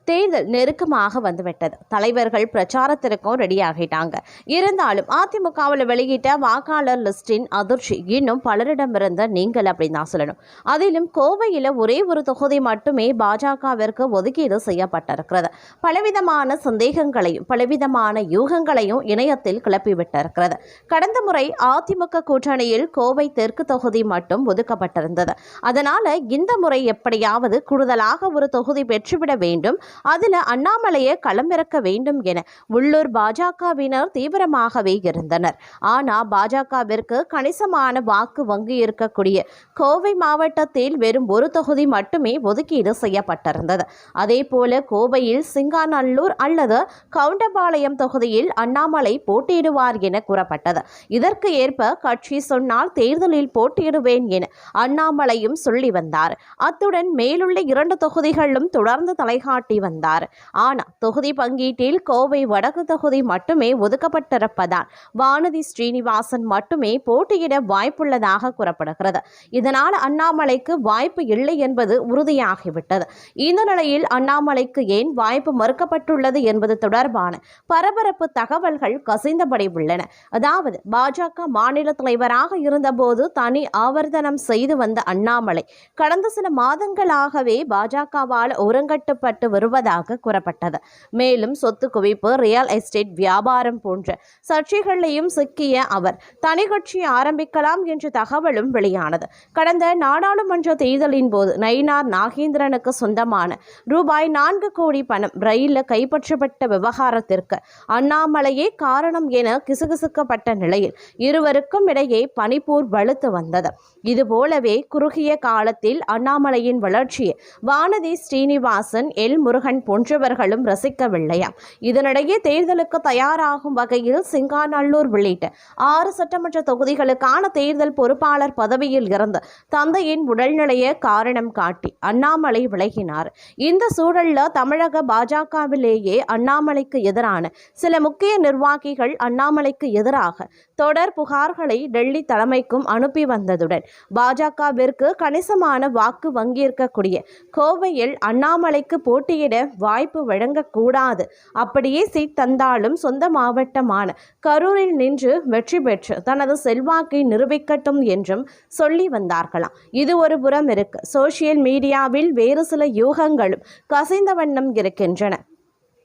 தேர்தல் நெருக்கமாக வந்துவிட்டது. தலைவர்கள் பிரச்சாரத்திற்கும் ரெடி ஆகிட்டாங்க. இருந்தாலும் அதிமுகவில் வெளியிட்ட வாக்காளர் லிஸ்டின் அதிர்ச்சி இன்னும் பலரிடமிருந்து நீங்கள் அப்படின்னு தான் சொல்லணும். அதிலும் கோவையில் ஒரே ஒரு தொகுதி மட்டுமே பாஜகவிற்கு ஒதுக்கீடு செய்யப்பட்டிருக்கிறது. பலவிதமான சந்தேகங்களையும் பலவிதமான யூகங்களையும் இணையத்தில் கிளப்பிவிட்டிருக்கிறது. கடந்த முறை அதிமுக கூட்டணியில் கோவை தெற்கு தொகுதி மட்டும் ஒதுக்கப்பட்டிருந்தது. அதனால இந்த முறை எப்படியாவது கூடுதலாக ஒரு தொகுதி பெற்றுவிட வேண்டும், அதில் அண்ணாமலையை களமிறக்க வேண்டும் என உள்ளூர் பாஜகவினர் தீவிரமாகவே இருந்தனர். ஆனால் பாஜகவிற்கு கணிசமான வாக்கு வங்கி இருக்கக்கூடிய கோவை மாவட்டத்தில் வெறும் ஒரு தொகுதி மட்டுமே ஒதுக்கீடு செய்யப்பட்டிருந்தது. அதே போல கோவையில் சிங்காநல்லூர் அல்லது கவுண்டபாளையம் தொகுதியில் அண்ணாமலை போட்டியிடுவார் என கூறப்பட்டது. இதற்கு ஏற்ப கட்சி சொன்னால் தேர்தலில் போட்டியிடுவேன் என அண்ணாமலையும் சொல்லி வந்தார். அத்துடன் மேலுள்ள 2 தொகுதிகளும் தொடர்ந்து தலைகாட்டி வந்தார். ஆனால் தொகுதி பங்கீட்டில் கோவை வடக்கு தொகுதி மட்டுமே ஒதுக்கப்பட்டிருப்பதால் வானதி ஸ்ரீனிவாசன் மட்டுமே போட்டியிட வாய்ப்புள்ளதாக கூறப்படுகிறது. இதனால் அண்ணாமலைக்கு வாய்ப்பு இல்லை என்பது உறுதியாகிவிட்டது. இந்த நிலையில் அண்ணாமலைக்கு ஏன் வாய்ப்பு மறுக்கப்பட்டுள்ளது என்பது தொடர்பான பரபரப்பு தகவல்கள் கசிந்தபடி உள்ளன. அதாவது பாஜக மாநில தலைவராக இருந்தபோது தனி ஆவர்த்தனம் செய்து வந்த அண்ணாமலை கடந்த சில மாதங்களாகவே பாஜகவால் ஒருங்கட்டப்பட்டு வருவதாக கூறப்பட்டது. மேலும் சொத்து குவிப்பு, ரியல் எஸ்டேட் வியாபாரம் போன்ற சர்ச்சைகளையும் சிக்கிய அவர் தனி கட்சி ஆரம்பிக்கலாம் என்ற தகவலும் வெளியானது. கடந்த நாடாளுமன்ற தேர்தலின் போது நயினார் நாகேந்திரனுக்கு சொந்தமான ரூபாய் 4 கோடி பணம் ரயிலில் கைப்பற்றப்பட்ட விவகாரத்திற்கு அண்ணாமலையே காரணம் என கிசுகிசுக்கப்பட்ட நிலையில் இருவருக்கும் இடையே பனிப்போர் வலுத்து வந்தது. இதுபோலவே குறுகிய காலத்தில் அண்ணாமலையின் வளர்ச்சியை வானதி ஸ்ரீனிவாசன், எல் முருகன் போன்றவர்களும் ரசிக்கவில்லையாம். இதனிடையே தேர்தலுக்கு தயாராகும் வகையில் சிங்காநல்லூர் உள்ளிட்ட 6 சட்டமன்ற தொகுதிகளுக்கான தேர்தல் பொறுப்பாளர் பதவியில் இருந்து தந்தையின் உடல்நிலையை காரணம் காட்டி அண்ணாமலை விலகினார். இந்த சூழலில் தமிழக பாஜகவிலேயே அண்ணாமலைக்கு எதிரான சில முக்கிய நிர்வாகிகள் அண்ணாமலைக்கு எதிராக தொடர் புகார்களை டெல்லி தலைமைக்கும் அனுப்பி வந்ததுடன் பாஜகவிற்கு கணிசமான வாக்கு வங்கி இருக்கக்கூடிய கோவையில் அண்ணாமலைக்கு போட்டியிட வாய்ப்பு வழங்கக்கூடாது, அப்படியே சீட் தந்தாலும் சொந்த மாவட்டமான கரூரில் நின்று வெற்றி பெற்று தனது செல்வாக்கை நிரூபிக்கட்டும் என்றும் சொல்லி வந்தார்களாம். இது ஒரு புறம் இருக்கு. சோசியல் மீடியாவில் வேறு சில யூகங்களும் கசிந்த வண்ணம் இருக்கின்றன.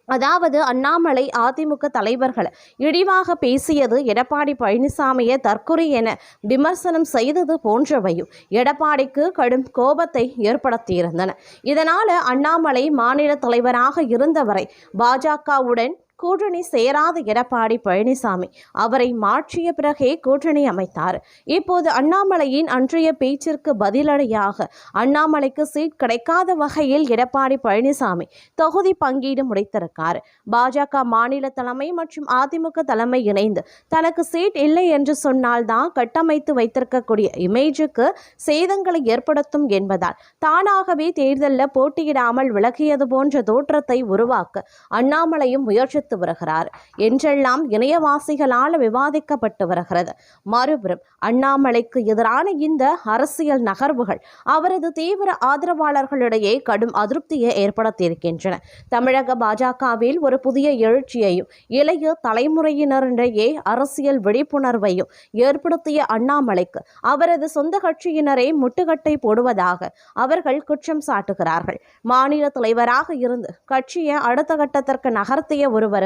அதாவது அண்ணாமலை அதிமுக தலைவர்களை இழிவாக பேசியது, எடப்பாடி பழனிசாமியை தற்கொலை என விமர்சனம் செய்தது போன்றவையும் எடப்பாடிக்கு கடும் கோபத்தை ஏற்படுத்தியிருந்தன. இதனால் அண்ணாமலை மாநில தலைவராக இருந்தவரை பாஜகவுடன் கூட்டணி சேராத எடப்பாடி பழனிசாமி அவரை மாற்றிய பிறகே கூட்டணி அமைத்தார். இப்போது அண்ணாமலையின் அன்றைய பேச்சிற்கு பதிலடியாக அண்ணாமலைக்கு சீட் கிடைக்காத வகையில் எடப்பாடி பழனிசாமி தொகுதி பங்கீடு முடித்திருக்கார். பாஜக மாநில தலைமை மற்றும் அதிமுக தலைமை இணைந்து தனக்கு சீட் இல்லை என்று சொன்னால்தான் கட்டமைத்து வைத்திருக்கக்கூடிய இமேஜுக்கு சேதங்களை ஏற்படுத்தும் என்பதால் தானாகவே தேர்தலில் போட்டியிடாமல் விலகியது போன்ற தோற்றத்தை உருவாக்க அண்ணாமலையும் முயற்சி வருகிறார் என்றெல்லாம் இணையவாசிகளால் விவாதிக்கப்பட்டு வருகிறது. மறுபுறம் அண்ணாமலைக்கு எதிரான இந்த அரசியல் நகர்வுகள் அவரது தீவிர ஆதரவாளர்களிடையே கடும் அதிருப்தியை ஏற்படுத்தியிருக்கின்றன. தமிழக பாஜகவில் ஒரு புதிய எழுச்சியையும் இளைய தலைமுறையினரிடையே அரசியல் விழிப்புணர்வையும் ஏற்படுத்திய அண்ணாமலைக்கு அவரது சொந்த கட்சியினரே முட்டுக்கட்டை போடுவதாக அவர்கள் குற்றம் சாட்டுகிறார்கள். மாநில தலைவராக இருந்து கட்சியை அடுத்த கட்டத்திற்கு நகர்த்திய ஒருவர்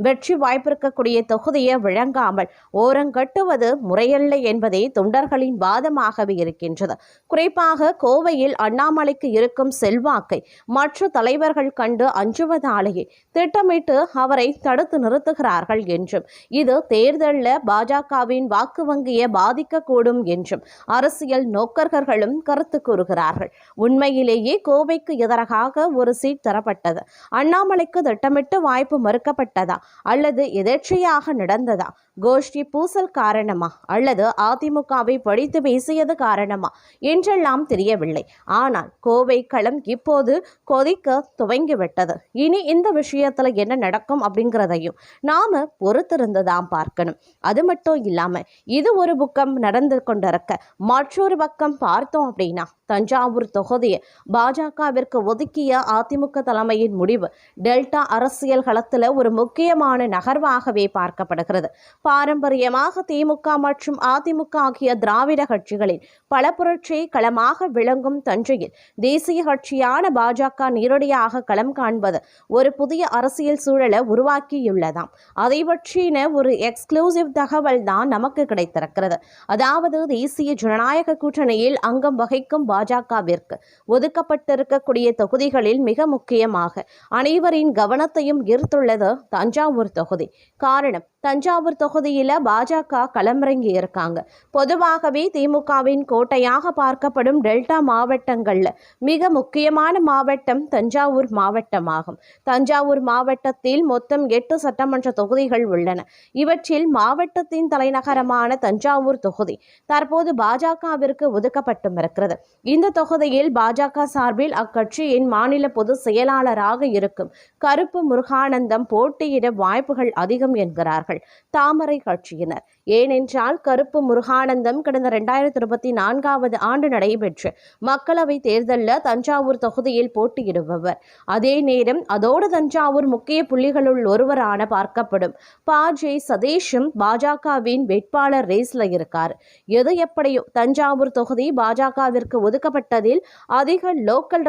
வெற்றி வாய்ப்பிருக்கக்கூடிய தொகுதியை வழங்காமல் ஓரங்கட்டுவது முறையல்ல என்பதே தொண்டர்களின் வாதமாகவே இருக்கின்றது. குறிப்பாக கோவையில் அண்ணாமலைக்கு இருக்கும் செல்வாக்கை மற்ற தலைவர்கள் கண்டு அஞ்சுவதாலேயே திட்டமிட்டு அவரை தடுத்து நிறுத்துகிறார்கள் என்றும் இது தேர்தலில் பாஜகவின் வாக்கு வங்கியை பாதிக்கக்கூடும் என்றும் அரசியல் நோக்கர்களும் கருத்து கூறுகிறார்கள். உண்மையிலேயே கோவைக்கு எதிராக ஒரு சீட் தரப்பட்டது. அண்ணாமலைக்கு திட்டமிட்டு வாய்ப்பு மறுக்க வைக்கப்பட்டதா அல்லது எதேச்சையாக நடந்ததா? கோஷ்டி பூசல் காரணமா அல்லது அதிமுகவை படித்து பேசியது காரணமா என்றெல்லாம் தெரியவில்லை. ஆனால் கோவை களம் இப்போது கொதிக்க துவங்கிவிட்டது. இனி இந்த விஷயத்துல என்ன நடக்கும் அப்படிங்கிறதையும் நாம பொறுத்திருந்துதான் பார்க்கணும். அது மட்டும் இல்லாம இது ஒரு பக்கம் நடந்து கொண்டிருக்க மற்றொரு பக்கம் பார்த்தோம் அப்படின்னா தஞ்சாவூர் தொகுதியை பாஜகவிற்கு ஒதுக்கிய அதிமுக தலைமையின் முடிவு டெல்டா அரசியல் களத்தில் ஒரு முக்கியமான நகர்வாகவே பார்க்கப்படுகிறது. பாரம்பரியமாக திமுக மற்றும் அதிமுக ஆகிய திராவிட கட்சிகளின் பல புரட்சி களமாக விளங்கும் தஞ்சையில் தேசிய கட்சியான பாஜக நேரடியாக களம் காண்பது ஒரு புதிய அரசியல் சூழலை உருவாக்கியுள்ளதாம். அதை பற்றின ஒரு எக்ஸ்க்ளூசிவ் தகவல் தான் நமக்கு கிடைத்திருக்கிறது. அதாவது தேசிய ஜனநாயக கூட்டணியில் அங்கம் வகிக்கும் பாஜகவிற்கு ஒதுக்கப்பட்டிருக்கக்கூடிய தொகுதிகளில் மிக முக்கியமாக அனைவரின் கவனத்தையும் ஈர்த்துள்ளது தஞ்சாவூர் தொகுதி. காரணம், தஞ்சாவூர் தொகுதியில பாஜக களமிறங்கி இருக்காங்க. பொதுவாகவே திமுகவின் கோட்டையாக பார்க்கப்படும் டெல்டா மாவட்டங்கள்ல மிக முக்கியமான மாவட்டம் தஞ்சாவூர் மாவட்டமாகும். தஞ்சாவூர் மாவட்டத்தில் மொத்தம் 8 சட்டமன்ற தொகுதிகள் உள்ளன. இவற்றில் மாவட்டத்தின் தலைநகரமான தஞ்சாவூர் தொகுதி தற்போது பாஜகவிற்கு ஒதுக்கப்பட்டும் இருக்கிறது. இந்த தொகுதியில் பாஜக சார்பில் அக்கட்சியின் மாநில பொதுச் செயலாளராக இருக்கும் கருப்பு முருகானந்தம் போட்டியிட வாய்ப்புகள் அதிகம் என்கிறார்கள் தாமரை கட்சியினர். ஏனென்றால் கருப்பு முருகானந்தம் கடந்த 2024 ஆண்டு நடைபெற்ற மக்களவை தேர்தலில் தஞ்சாவூர் தொகுதியில் போட்டியிடுபவர். அதே நேரம் அதோடு தஞ்சாவூர் முக்கிய புள்ளிகளுள் ஒருவரான பார்க்கப்படும் பாஜே சதீஷும் பாஜகவின் வேட்பாளர் ரேஸ்ல இருக்கார். எது எப்படியோ தஞ்சாவூர் தொகுதி பாஜகவிற்கு ஒதுக்கப்பட்டதில் அதிக லோக்கல்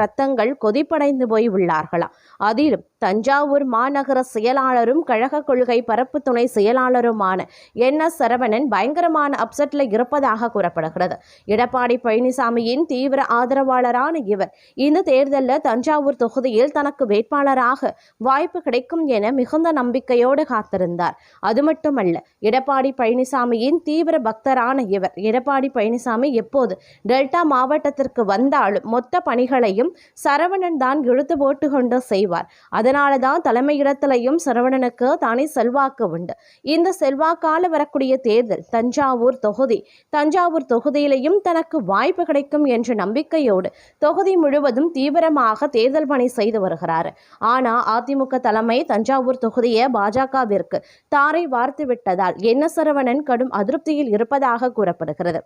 ரத்தங்கள் கொதிப்படைந்து போய் உள்ளார்களாம். அதிலும் தஞ்சாவூர் மாநகர செயலாளரும் கழக கொள்கை பரப்பு துணை செயலாளருமான NS சரவணன் பயங்கரமான அப்செட்ல இருப்பதாக கூறப்படுகிறது. எடப்பாடி பழனிசாமியின் தீவிர ஆதரவாளரான இவர் இந்த தேர்தலில் தஞ்சாவூர் தொகுதியில் தனக்கு வேட்பாளராக வாய்ப்பு கிடைக்கும் என மிகுந்த நம்பிக்கையோடு காத்திருந்தார். அது மட்டுமல்ல, எடப்பாடி பழனிசாமியின் தீவிர பக்தரான இவர் எடப்பாடி பழனிசாமி எப்போது டெல்டா மாவட்டத்திற்கு வந்தாலும் மொத்த பணிகளையும் சரவணன் தான் இழுத்து போட்டு கொண்டு செய்வார். அதனால தான் தலைமையிடத்திலையும் சரவணனுக்கு தானே செல்வாக்கு உண்டு. இந்த செல்வாக்கால வரக்கூடிய தேர்தல் தஞ்சாவூர் தொகுதியிலையும் தனக்கு வாய்ப்பு கிடைக்கும் என்ற நம்பிக்கையோடு தொகுதி முழுவதும் தீவிரமாக தேர்தல் பணி செய்து வருகிறார். ஆனா அதிமுக தலைமை தஞ்சாவூர் தொகுதியை பாஜகவிற்கு தாரை வார்த்து விட்டதால் NS சரவணன் கடும் அதிருப்தியில் இருப்பதாக கூறப்படுகிறது.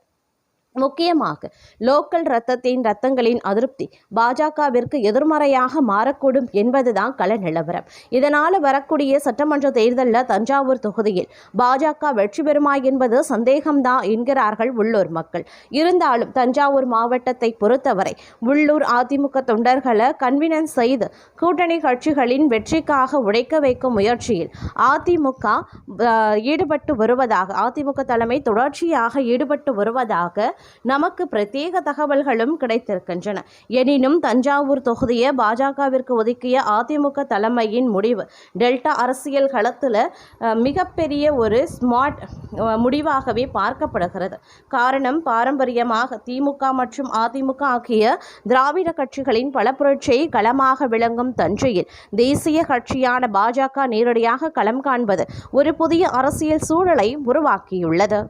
முக்கியமாக லோக்கல் ரத்தங்களின் அதிருப்தி பாஜகவிற்கு எதிர்மறையாக மாறக்கூடும் என்பதுதான் கள நிலவரம். இதனால் வரக்கூடிய சட்டமன்ற தேர்தலில் தஞ்சாவூர் தொகுதியில் பாஜக வெற்றி பெறுமா என்பது சந்தேகம்தான் என்கிறார்கள் உள்ளூர் மக்கள். இருந்தாலும் தஞ்சாவூர் மாவட்டத்தை பொறுத்தவரை உள்ளூர் அதிமுக தொண்டர்களை கன்வினன்ஸ் செய்து கூட்டணி கட்சிகளின் வெற்றிக்காக உழைக்க வைக்கும் முயற்சியில் அதிமுக தலைமை தொடர்ச்சியாக ஈடுபட்டு வருவதாக நமக்கு பிரத்யேக தகவல்களும் கிடைத்திருக்கின்றன. எனினும் தஞ்சாவூர் தொகுதியை பாஜகவிற்கு ஒதுக்கிய அதிமுக தலைமையின் முடிவு டெல்டா அரசியல் களத்தில் மிகப்பெரிய ஒரு ஸ்மார்ட் முடிவாகவே பார்க்கப்படுகிறது. காரணம், பாரம்பரியமாக திமுக மற்றும் அதிமுக ஆகிய திராவிட கட்சிகளின் பல புரட்சி களமாக விளங்கும் தஞ்சையில் தேசிய கட்சியான பாஜக நேரடியாக களம் காண்பது ஒரு புதிய அரசியல் சூழலை உருவாக்கியுள்ளது.